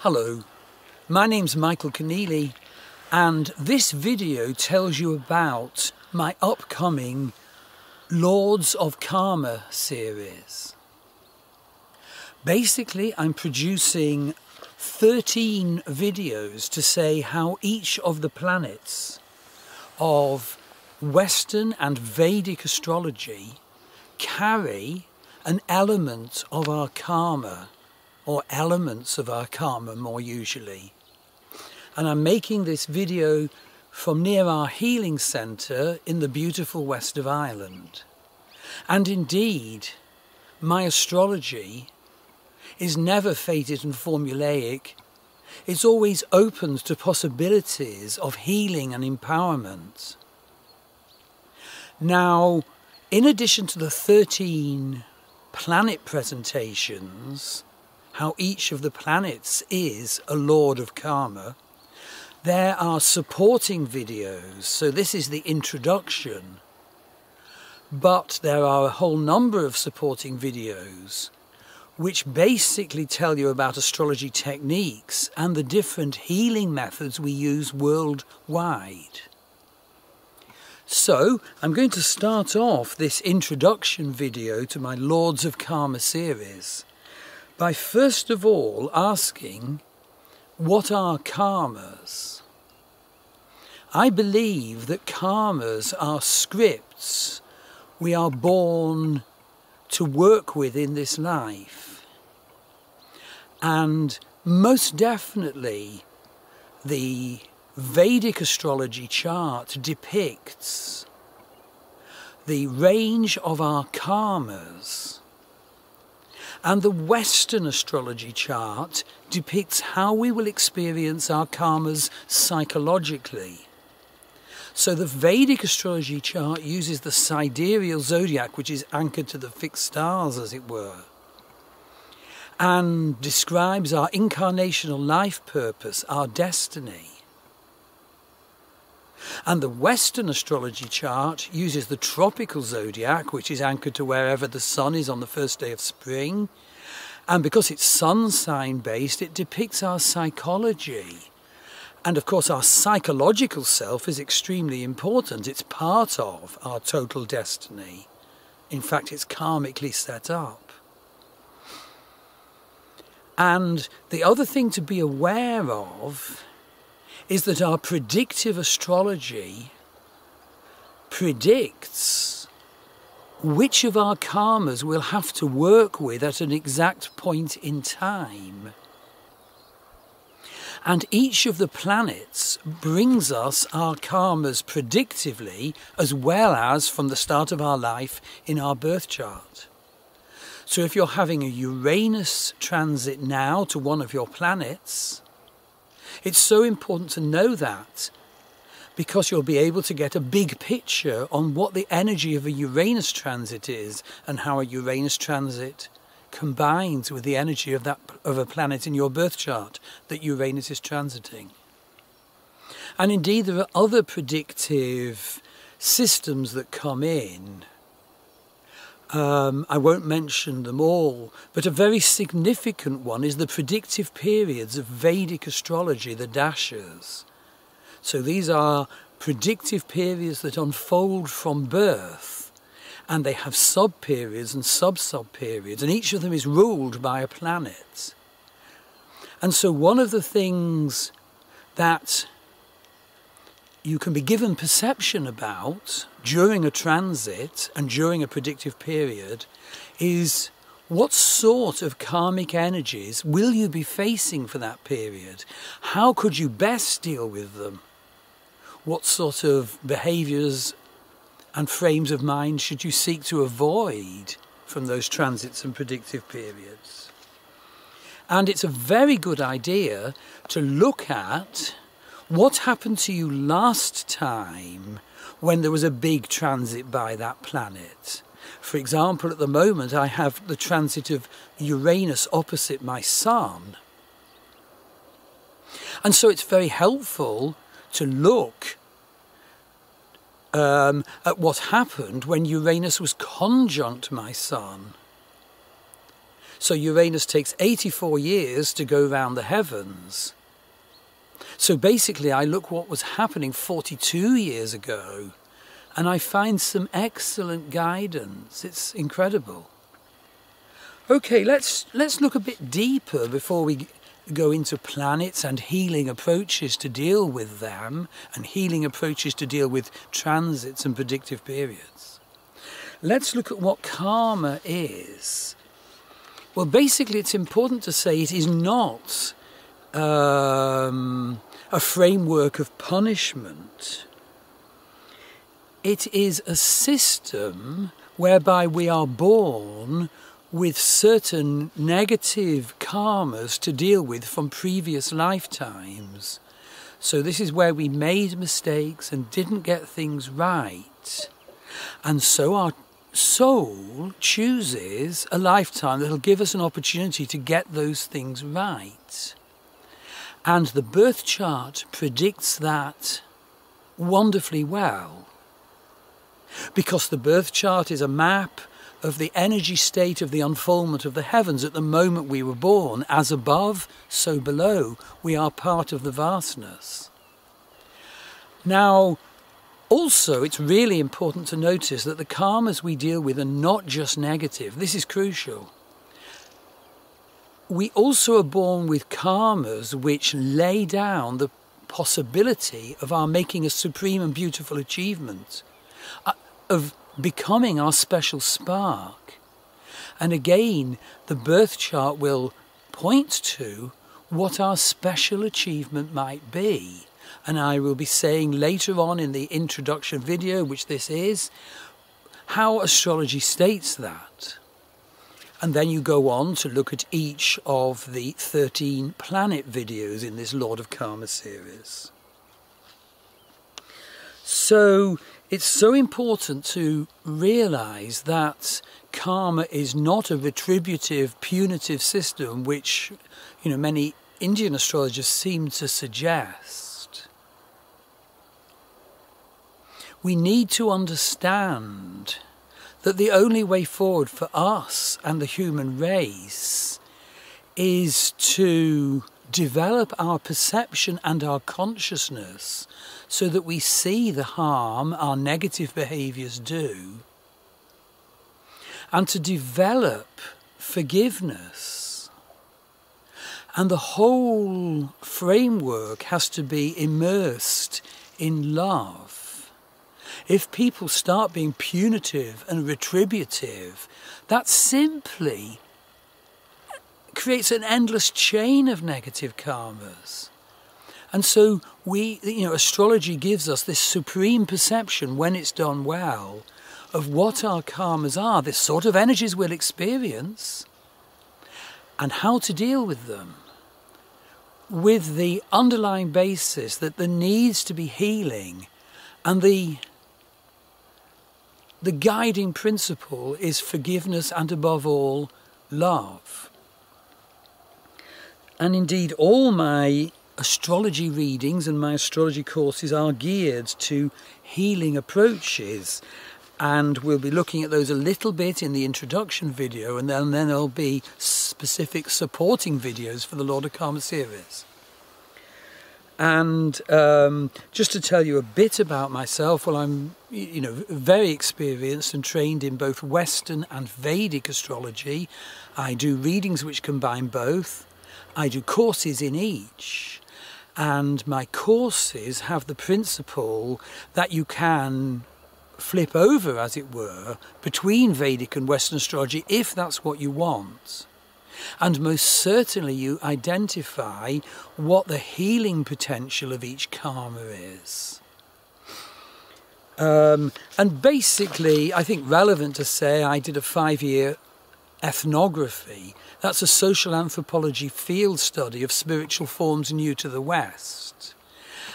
Hello, my name's Michael Conneely, and this video tells you about my upcoming Lords of Karma series. Basically, I'm producing 13 videos to say how each of the planets of Western and Vedic astrology carry an element of our karma, or elements of our karma more usually. And I'm making this video from near our healing centre in the beautiful west of Ireland. And indeed, my astrology is never fated and formulaic. It's always open to possibilities of healing and empowerment. Now, in addition to the 13 planet presentations, how each of the planets is a lord of karma, there are supporting videos. So this is the introduction, but there are a whole number of supporting videos which basically tell you about astrology techniques and the different healing methods we use worldwide. So I'm going to start off this introduction video to my Lords of Karma series by first of all asking, what are karmas? I believe that karmas are scripts we are born to work with in this life. And most definitely the Vedic astrology chart depicts the range of our karmas. And the Western astrology chart depicts how we will experience our karmas psychologically. So the Vedic astrology chart uses the sidereal zodiac, which is anchored to the fixed stars, as it were, and describes our incarnational life purpose, our destiny. And the Western astrology chart uses the tropical zodiac, which is anchored to wherever the sun is on the first day of spring. And because it's sun sign based, it depicts our psychology. And of course, our psychological self is extremely important. It's part of our total destiny. In fact, it's karmically set up. And the other thing to be aware of is that our predictive astrology predicts which of our karmas we'll have to work with at an exact point in time. And each of the planets brings us our karmas predictively, as well as from the start of our life in our birth chart. So if you're having a Uranus transit now to one of your planets, it's so important to know that, because you'll be able to get a big picture on what the energy of a Uranus transit is and how a Uranus transit combines with the energy of a planet in your birth chart that Uranus is transiting. And indeed, there are other predictive systems that come in. I won't mention them all, but a very significant one is the predictive periods of Vedic astrology, the dashas. So these are predictive periods that unfold from birth, and they have sub-periods and sub-sub-periods, and each of them is ruled by a planet. And so one of the things that you can be given perception about during a transit and during a predictive period is what sort of karmic energies will you be facing for that period? How could you best deal with them? What sort of behaviours and frames of mind should you seek to avoid from those transits and predictive periods? And it's a very good idea to look at what happened to you last time when there was a big transit by that planet. For example, at the moment I have the transit of Uranus opposite my sun. And so it's very helpful to look at what happened when Uranus was conjunct my sun. So Uranus takes 84 years to go round the heavens. So basically I look what was happening 42 years ago, and I find some excellent guidance. It's incredible. Okay, let's look a bit deeper before we go into planets and healing approaches to deal with them, and healing approaches to deal with transits and predictive periods. Let's look at what karma is. Well, basically it's important to say it is not a framework of punishment. It is a system whereby we are born with certain negative karmas to deal with from previous lifetimes. So this is where we made mistakes and didn't get things right. And so our soul chooses a lifetime that'll give us an opportunity to get those things right. And the birth chart predicts that wonderfully well. Because the birth chart is a map of the energy state of the unfoldment of the heavens at the moment we were born. As above, so below. We are part of the vastness. Now, also, it's really important to notice that the karmas we deal with are not just negative. This is crucial. We also are born with karmas which lay down the possibility of our making a supreme and beautiful achievement, of becoming our special spark. And again, the birth chart will point to what our special achievement might be. And I will be saying later on in the introduction video, which this is, how astrology states that. And then you go on to look at each of the 13 planet videos in this Lord of Karma series. So it's so important to realize that karma is not a retributive, punitive system, which, many Indian astrologers seem to suggest. We need to understand that the only way forward for us and the human race is to develop our perception and our consciousness so that we see the harm our negative behaviours do, and to develop forgiveness. And the whole framework has to be immersed in love. If people start being punitive and retributive, that simply creates an endless chain of negative karmas. And so astrology gives us this supreme perception, when it's done well, of what our karmas are, this sort of energies we'll experience, and how to deal with them, with the underlying basis that there needs to be healing, and the guiding principle is forgiveness and, above all, love. And indeed, all my astrology readings and my astrology courses are geared to healing approaches, and we'll be looking at those a little bit in the introduction video, and then there'll be specific supporting videos for the Lord of Karma series. And just to tell you a bit about myself, well, I'm very experienced and trained in both Western and Vedic astrology. I do readings which combine both. I do courses in each. And my courses have the principle that you can flip over, as it were, between Vedic and Western astrology if that's what you want. And most certainly you identify what the healing potential of each karma is. And basically, I think relevant to say, I did a 5-year ethnography. That's a social anthropology field study of spiritual forms new to the West.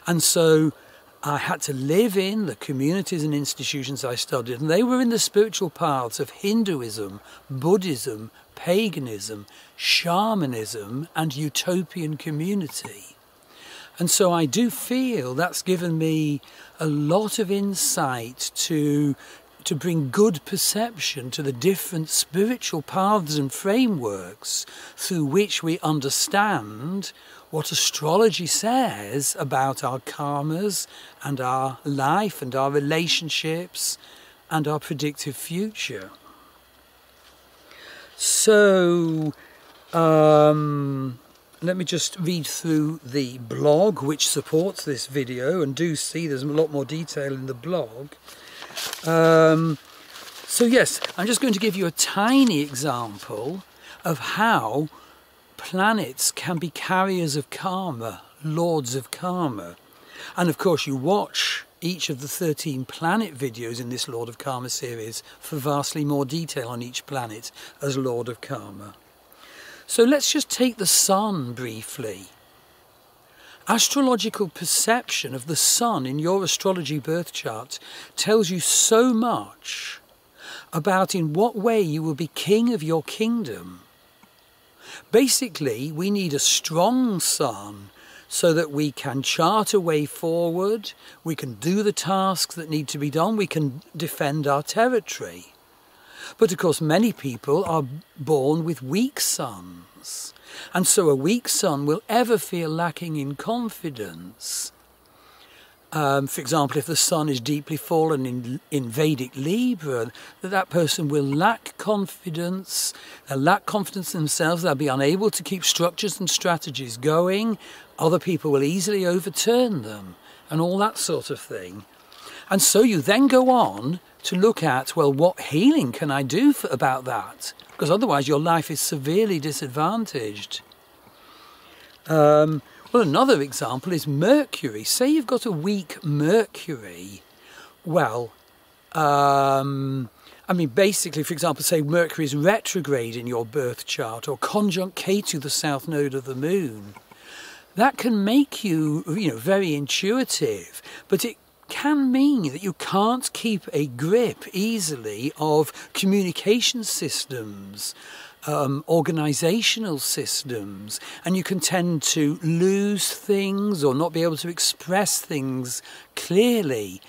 And so I had to live in the communities and institutions I studied, and they were in the spiritual paths of Hinduism, Buddhism, paganism, shamanism, and utopian community. And so I do feel that's given me a lot of insight to to bring good perception to the different spiritual paths and frameworks through which we understand what astrology says about our karmas and our life and our relationships and our predictive future. So, let me just read through the blog which supports this video, and do see there's a lot more detail in the blog. So yes, I'm just going to give you a tiny example of how planets can be carriers of karma, lords of karma. And of course you watch each of the 13 planet videos in this Lord of Karma series for vastly more detail on each planet as Lord of Karma. So let's just take the sun briefly. Astrological perception of the sun in your astrology birth chart tells you so much about in what way you will be king of your kingdom. Basically, we need a strong sun so that we can chart a way forward, we can do the tasks that need to be done, we can defend our territory. But of course many people are born with weak suns, and so a weak sun will ever feel lacking in confidence. For example, if the sun is deeply fallen in Vedic Libra, that person will lack confidence, they'll lack confidence in themselves, they'll be unable to keep structures and strategies going, other people will easily overturn them, and all that sort of thing. And so you then go on to look at, well, what healing can I do about that? Because otherwise your life is severely disadvantaged. Well, another example is Mercury. Say you've got a weak Mercury. Well, I mean, basically, for example, say Mercury is retrograde in your birth chart, or conjunct Ketu, the south node of the moon. That can make you, very intuitive, but it can mean that you can't keep a grip easily of communication systems, organizational systems, and you can tend to lose things or not be able to express things clearly.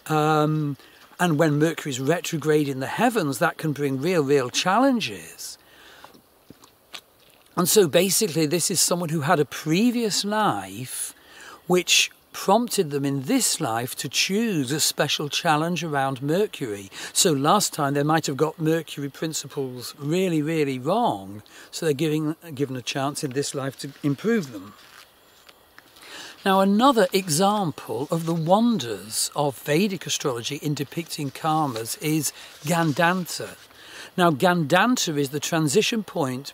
And when Mercury is retrograde in the heavens, that can bring real challenges. And so basically this is someone who had a previous life which prompted them in this life to choose a special challenge around Mercury. So last time they might have got Mercury principles really wrong, so they're given a chance in this life to improve them. Now another example of the wonders of Vedic astrology in depicting karmas is Gandanta. Now Gandanta is the transition point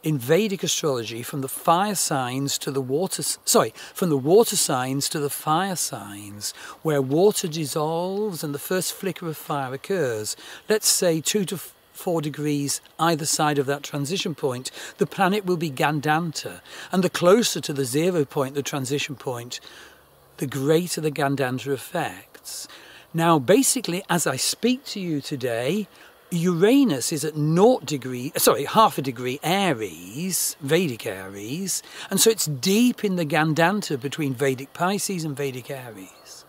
in Vedic astrology from the fire signs to the water signs to the fire signs, where water dissolves and the first flicker of fire occurs. Let's say 2 to 4 degrees either side of that transition point, the planet will be Gandanta. And the closer to the 0 point, the transition point, the greater the Gandanta effects. Now, basically, as I speak to you today, Uranus is at half a degree Aries, Vedic Aries, and so it's deep in the Gandanta between Vedic Pisces and Vedic Aries.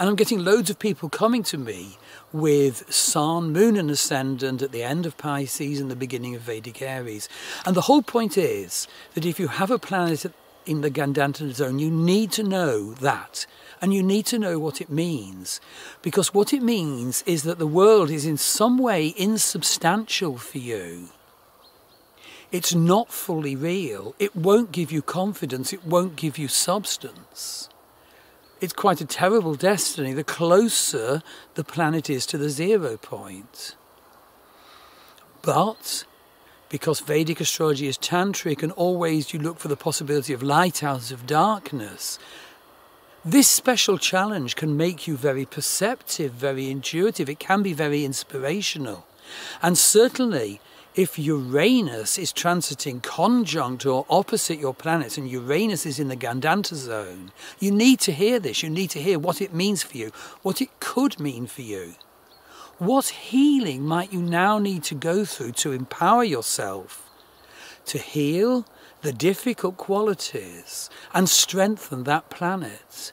And I'm getting loads of people coming to me with Sun, Moon and Ascendant at the end of Pisces and the beginning of Vedic Aries. And the whole point is that if you have a planet in the Gandanta zone, you need to know that. And you need to know what it means, because what it means is that the world is in some way insubstantial for you. It's not fully real. It won't give you confidence. It won't give you substance. It's quite a terrible destiny the closer the planet is to the 0 point. But because Vedic astrology is tantric and always you look for the possibility of light out of darkness, this special challenge can make you very perceptive, very intuitive. It can be very inspirational. And certainly, if Uranus is transiting conjunct or opposite your planets and Uranus is in the Gandanta zone, you need to hear this. You need to hear what it means for you, what it could mean for you. What healing might you now need to go through to empower yourself to heal the difficult qualities and strengthen that planet?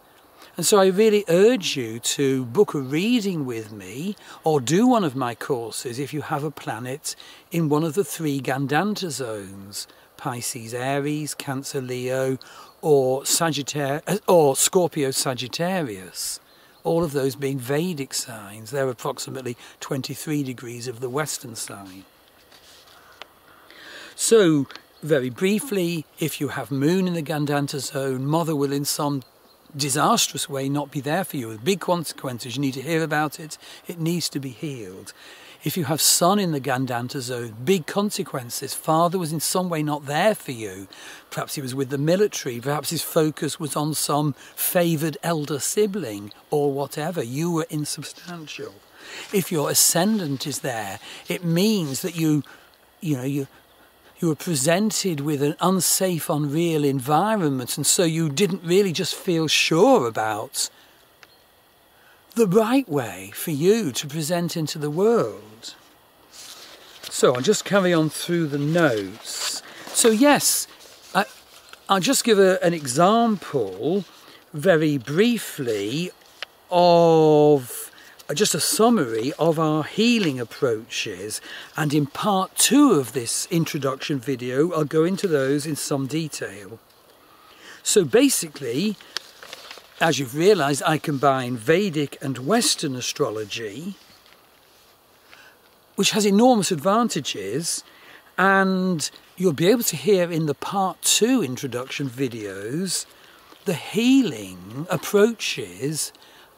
And so I really urge you to book a reading with me or do one of my courses if you have a planet in one of the 3 Gandanta zones, Pisces, Aries, Cancer, Leo, or Scorpio, Sagittarius. All of those being Vedic signs. They're approximately 23 degrees of the Western sign. So, very briefly, if you have Moon in the Gandanta zone, Mother will in some disastrous way not be there for you with big consequences. You need to hear about it. It needs to be healed. If you have Sun in the Gandanta zone, big consequences. Father was in some way not there for you. Perhaps he was with the military. Perhaps his focus was on some favoured elder sibling or whatever. You were insubstantial. If your ascendant is there, it means that you were presented with an unsafe, unreal environment, and so you didn't really just feel sure about the right way for you to present into the world. So I'll just carry on through the notes. So yes, I'll just give an example very briefly of just a summary of our healing approaches, and in part 2 of this introduction video I'll go into those in some detail. So basically, as you've realised, I combine Vedic and Western astrology, which has enormous advantages, and you'll be able to hear in the part 2 introduction videos the healing approaches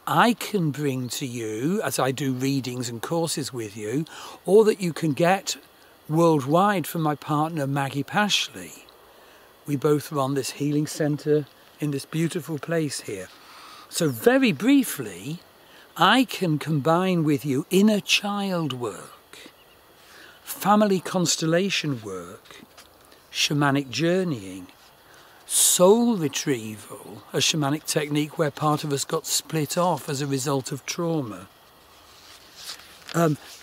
I can bring to you as I do readings and courses with you, or that you can get worldwide from my partner Maggie Pashley. We both run this healing centre in this beautiful place here. So very briefly, I can combine with you inner child work, family constellation work, shamanic journeying, soul retrieval, a shamanic technique where part of us got split off as a result of trauma,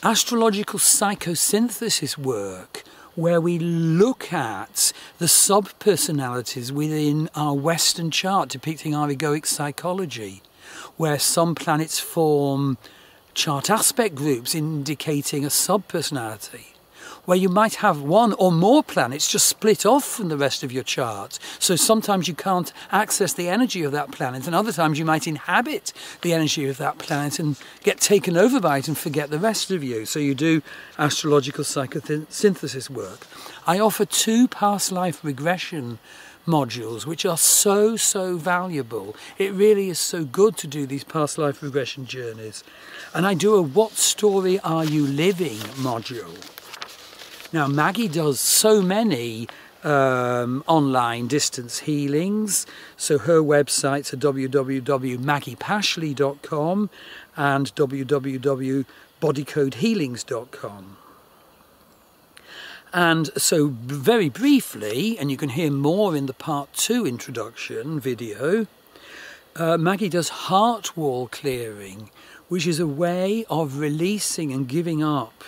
astrological psychosynthesis work, where we look at the sub-personalities within our Western chart depicting our egoic psychology, where some planets form chart aspect groups indicating a sub-personality, where you might have one or more planets just split off from the rest of your chart. So sometimes you can't access the energy of that planet, and other times you might inhabit the energy of that planet and get taken over by it and forget the rest of you. So you do astrological psychosynthesis work. I offer 2 past life regression modules, which are so valuable. It really is so good to do these past life regression journeys. And I do a What Story Are You Living module. Now, Maggie does so many online distance healings, so her websites are www.maggiepashley.com and www.bodycodehealings.com. And so very briefly, and you can hear more in the part 2 introduction video, Maggie does heart wall clearing, which is a way of releasing and giving up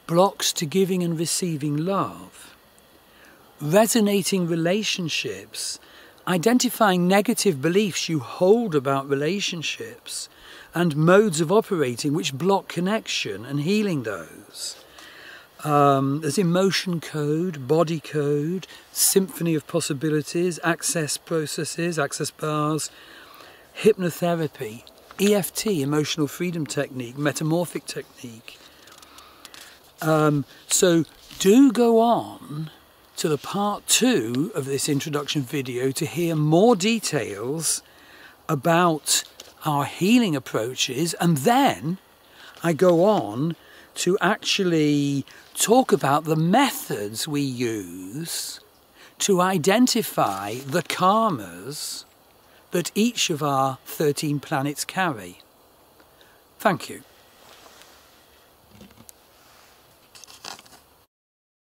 blocks to giving and receiving love, resonating relationships, identifying negative beliefs you hold about relationships, and modes of operating which block connection and healing those. There's emotion code, body code, symphony of possibilities, access processes, access bars, hypnotherapy, EFT, emotional freedom technique, metamorphic technique. So do go on to the part 2 of this introduction video to hear more details about our healing approaches, and then I go on to actually talk about the methods we use to identify the karmas that each of our 13 planets carry. Thank you.